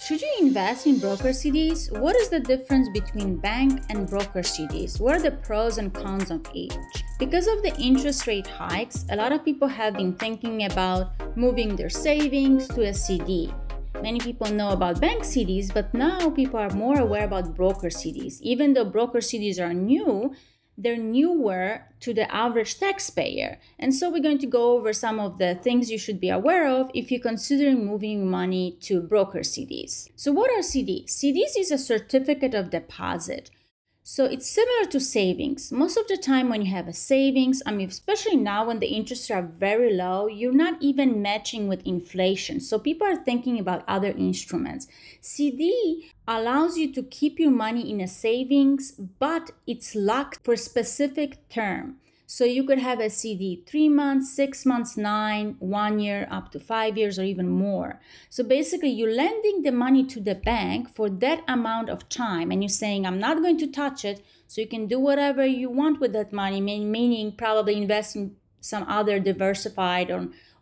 Should you invest in broker CDs? What is the difference between bank and broker CDs? What are the pros and cons of each? Because of the interest rate hikes, a lot of people have been thinking about moving their savings to a CD. Many people know about bank CDs, but now people are more aware about broker CDs. Even though broker CDs are new, they're newer to the average taxpayer. And so we're going to go over some of the things you should be aware of if you're considering moving money to broker CDs. So what are CDs? CDs is a certificate of deposit. So it's similar to savings. Most of the time when you have a savings, especially now when the interests are very low, you're not even matching with inflation. So people are thinking about other instruments. CD allows you to keep your money in a savings, but it's locked for a specific term. So you could have a CD 3 months, 6 months, 9, 1 year, up to 5 years, or even more. So basically, you're lending the money to the bank for that amount of time, and you're saying, I'm not going to touch it, so you can do whatever you want with that money, meaning probably invest in some other diversified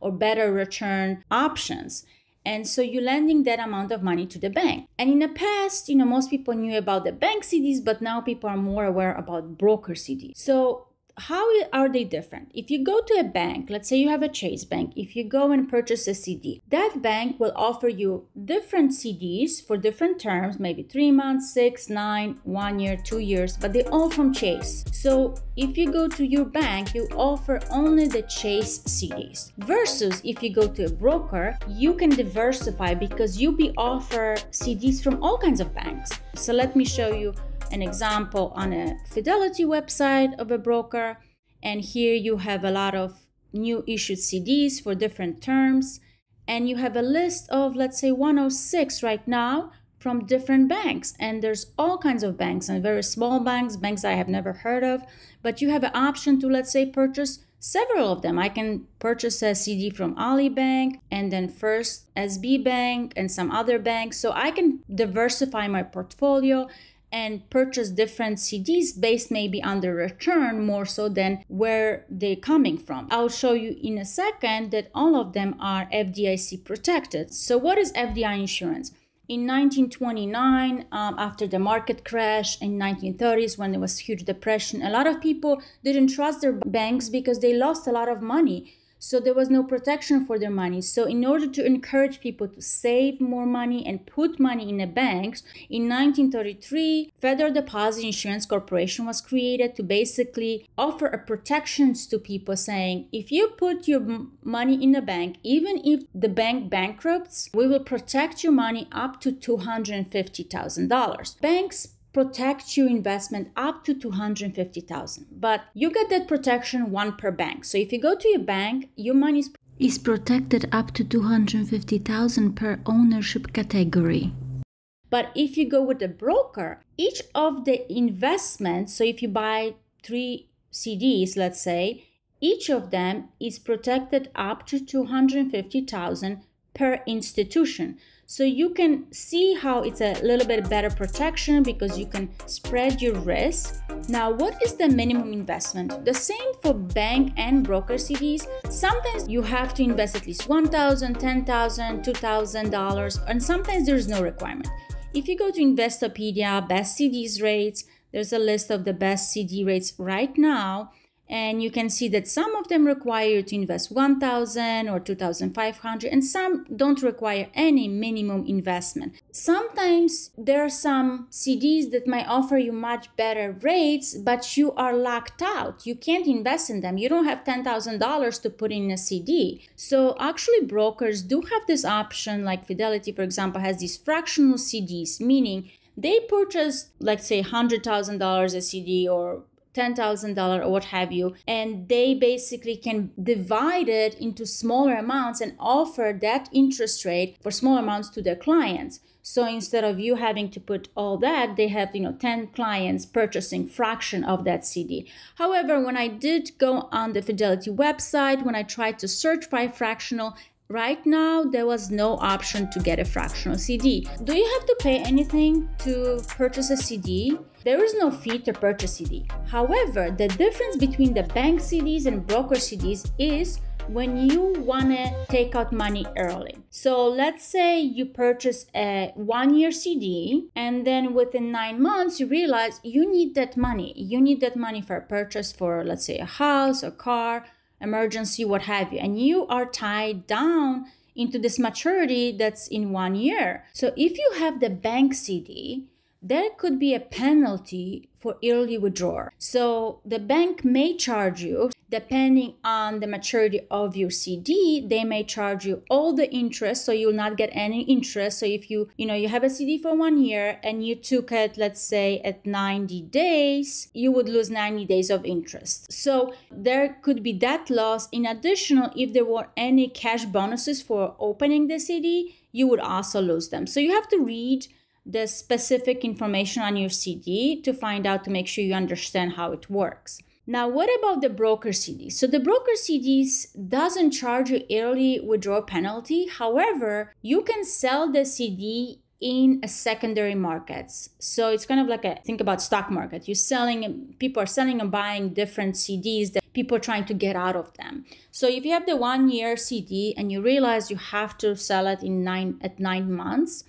or better return options. And so you're lending that amount of money to the bank. And in the past, most people knew about the bank CDs, but now people are more aware about broker CDs. So how are they different? If you go to a bank, let's say you have a Chase Bank, if you go and purchase a CD, that bank will offer you different CDs for different terms, maybe 3 months, 6, 9, 1 year, 2 years, but they're all from Chase. So if you go to your bank, you offer only the Chase CDs. Versus if you go to a broker, you can diversify because you'll be offered CDs from all kinds of banks. So let me show you an example on a Fidelity website of a broker, and here you have a lot of new issued CDs for different terms, and you have a list of, let's say, 106 right now from different banks, and there's all kinds of banks and very small banks I have never heard of, but you have an option to, let's say, purchase several of them. I can purchase a CD from Ali Bank and then First SB Bank and some other banks, so I can diversify my portfolio and purchase different CDs based maybe on the return more so than where they're coming from. I'll show you in a second that all of them are FDIC protected. So what is FDIC insurance? In 1929, after the market crash in 1930s when there was huge depression, a lot of people didn't trust their banks because they lost a lot of money. So there was no protection for their money. So in order to encourage people to save more money and put money in the banks, in 1933, Federal Deposit Insurance Corporation was created to basically offer a protections to people saying, if you put your money in a bank, even if the bank bankrupts, we will protect your money up to $250,000. Banks protect your investment up to $250,000, but you get that protection one per bank. So if you go to your bank, your money is protected up to $250,000 per ownership category. But if you go with a broker, each of the investments, so if you buy 3 CDs, let's say, each of them is protected up to $250,000 per institution. So you can see how it's a little bit better protection because you can spread your risk. Now, what is the minimum investment? The same for bank and broker CDs. Sometimes you have to invest at least $1,000, $10,000, $2,000, and sometimes there's no requirement. If you go to Investopedia, best CDs rates, there's a list of the best CD rates right now. And you can see that some of them require you to invest $1,000 or $2,500, and some don't require any minimum investment. Sometimes there are some CDs that might offer you much better rates, but you are locked out. You can't invest in them. You don't have $10,000 to put in a CD. So actually brokers do have this option, like Fidelity, for example, has these fractional CDs, meaning they purchase, let's say, $100,000 a CD or $10,000 or what have you, and they basically can divide it into smaller amounts and offer that interest rate for small amounts to their clients. So instead of you having to put all that, they have 10 clients purchasing fraction of that CD. However, when I did go on the Fidelity website, when I tried to search by fractional, right now, there was no option to get a fractional CD. Do you have to pay anything to purchase a CD? There is no fee to purchase CD. However, the difference between the bank CDs and broker CDs is when you want to take out money early. So let's say you purchase a 1-year CD, and then within 9 months you realize you need that money. You need that money for a purchase for, let's say, a house, a car, emergency, what have you, and you are tied down into this maturity that's in 1 year. So if you have the bank CD, there could be a penalty for early withdrawal. So the bank may charge you, depending on the maturity of your CD, they may charge you all the interest, so you'll not get any interest. So if you have a CD for 1 year and you took it, let's say at 90 days, you would lose 90 days of interest. So there could be that loss. In addition, if there were any cash bonuses for opening the CD, you would also lose them. So you have to read the specific information on your CD to find out, to make sure you understand how it works. Now, what about the broker CDs? So the broker CDs doesn't charge you early withdrawal penalty. However, you can sell the CD in a secondary markets. So it's kind of like think about stock market. People are selling and buying different CDs that people are trying to get out of them. So if you have the 1-year CD and you realize you have to sell it at 9 months,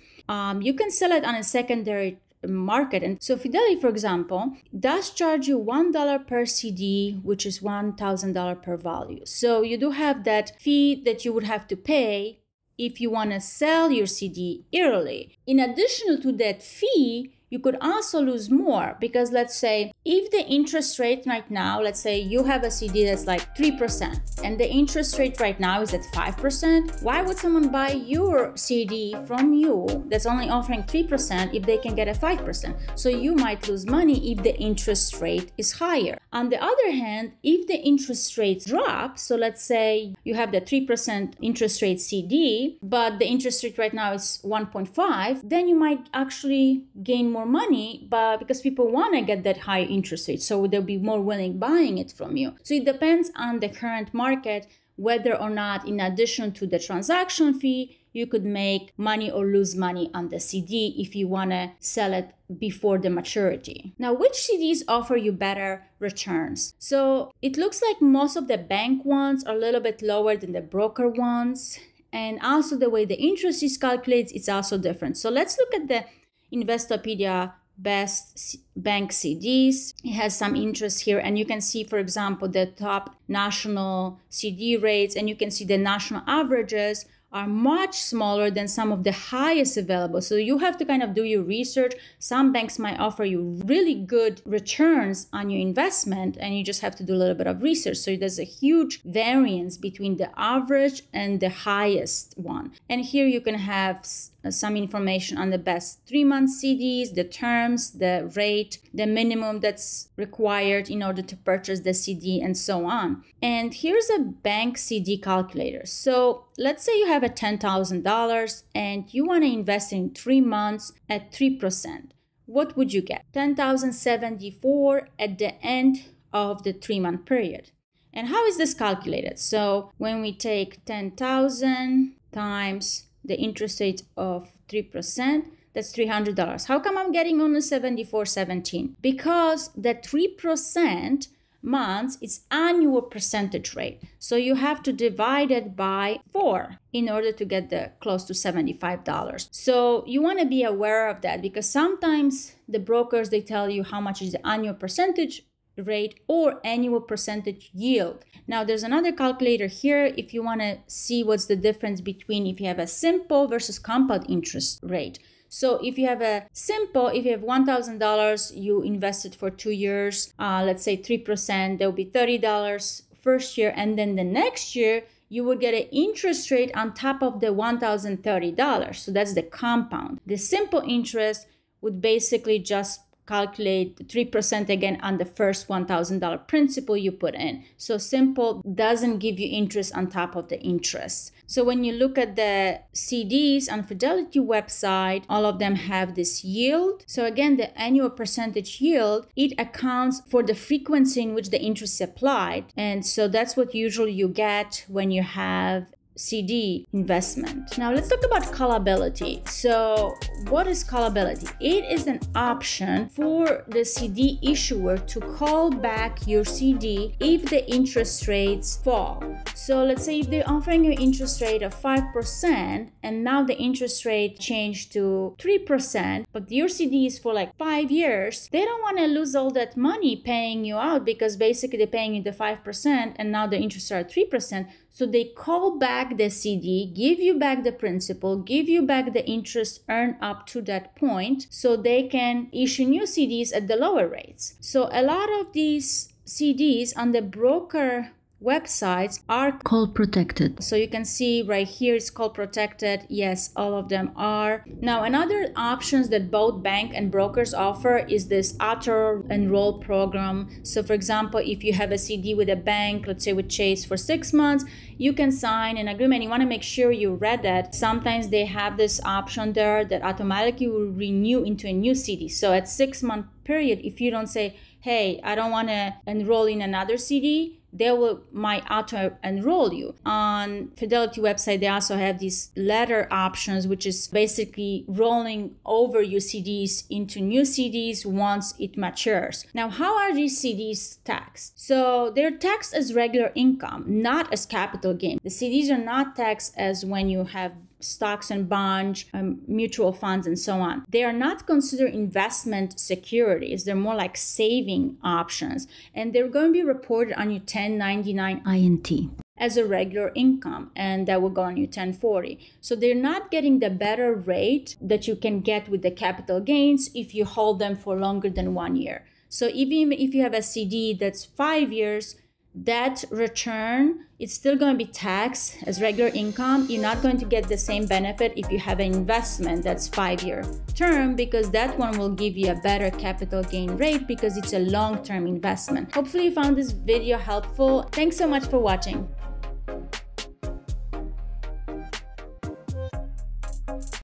you can sell it on a secondary market. And so Fidelity, for example, does charge you $1 per CD, which is $1,000 per value. So you do have that fee that you would have to pay if you want to sell your CD early. In addition to that fee, you could also lose more, because let's say if the interest rate right now, let's say you have a CD that's like 3% and the interest rate right now is at 5%, why would someone buy your CD from you that's only offering 3% if they can get a 5%? So you might lose money if the interest rate is higher. On the other hand, if the interest rates drop, so let's say you have the 3% interest rate CD, but the interest rate right now is 1.5, then you might actually gain more money, but because people want to get that high interest rate, so they'll be more willing buying it from you. So it depends on the current market whether or not, in addition to the transaction fee, you could make money or lose money on the CD if you want to sell it before the maturity. Now, which CDs offer you better returns? So it looks like most of the bank ones are a little bit lower than the broker ones, and also the way the interest is calculated, it's also different. So let's look at the Investopedia best bank CDs. It has some interest here, and you can see, for example, the top national CD rates, and you can see the national averages are much smaller than some of the highest available. So you have to kind of do your research. Some banks might offer you really good returns on your investment, and you just have to do a little bit of research. So there's a huge variance between the average and the highest one. And here you can have some information on the best 3-month CDs, the terms, the rate, the minimum that's required in order to purchase the CD, and so on. And here's a bank CD calculator. So let's say you have a $10,000 and you want to invest in 3 months at 3%. What would you get? $10,074 at the end of the 3-month period. And how is this calculated? So when we take 10,000 times the interest rate of 3%, that's $300. How come I'm getting only $74.17? Because the 3% months, it's annual percentage rate. So you have to divide it by 4 in order to get the close to $75. So you want to be aware of that, because sometimes the brokers, they tell you how much is the annual percentage rate or annual percentage yield. Now there's another calculator here if you want to see what's the difference between if you have a simple versus compound interest rate. So if you have a simple, if you have $1,000, you invested for 2 years, let's say 3%, there will be $30 first year, and then the next year you will get an interest rate on top of the $1,030. So that's the compound. The simple interest would basically just calculate 3% again on the first $1,000 principal you put in. So simple doesn't give you interest on top of the interest. So when you look at the CDs on Fidelity website, all of them have this yield. So again, the annual percentage yield, it accounts for the frequency in which the interest is applied. And so that's what usually you get when you have CD investment. Now let's talk about callability. So what is callability? It is an option for the CD issuer to call back your CD if the interest rates fall. So let's say if they're offering you an interest rate of 5% and now the interest rate changed to 3%, but your CD is for like 5 years, they don't want to lose all that money paying you out because basically they're paying you the 5% and now the interests are 3%. So they call back the CD, give you back the principal, give you back the interest earned up to that point so they can issue new CDs at the lower rates. So a lot of these CDs on the broker websites are call protected. So you can see right here it's call protected. Yes, all of them are. Now another options that both bank and brokers offer is this auto enroll program. So for example, if you have a CD with a bank, let's say with Chase for 6 months, you can sign an agreement. You want to make sure you read that. Sometimes they have this option there that automatically will renew into a new CD. So at 6 month period, if you don't say, hey, I don't want to enroll in another CD, they might auto enroll you. On Fidelity website, they also have these letter options, which is basically rolling over your CDs into new CDs once it matures. Now, how are these CDs taxed? So they're taxed as regular income, not as capital gain. The CDs are not taxed as when you have stocks and bonds, mutual funds, and so on. They are not considered investment securities. They're more like saving options. And they're going to be reported on your 1099 INT as a regular income, and that will go on your 1040. So they're not getting the better rate that you can get with the capital gains if you hold them for longer than 1 year. So even if you have a CD that's 5 years, that return, it's still going to be taxed as regular income. You're not going to get the same benefit if you have an investment that's 5-year term, because that one will give you a better capital gain rate because it's a long-term investment. Hopefully you found this video helpful. Thanks so much for watching.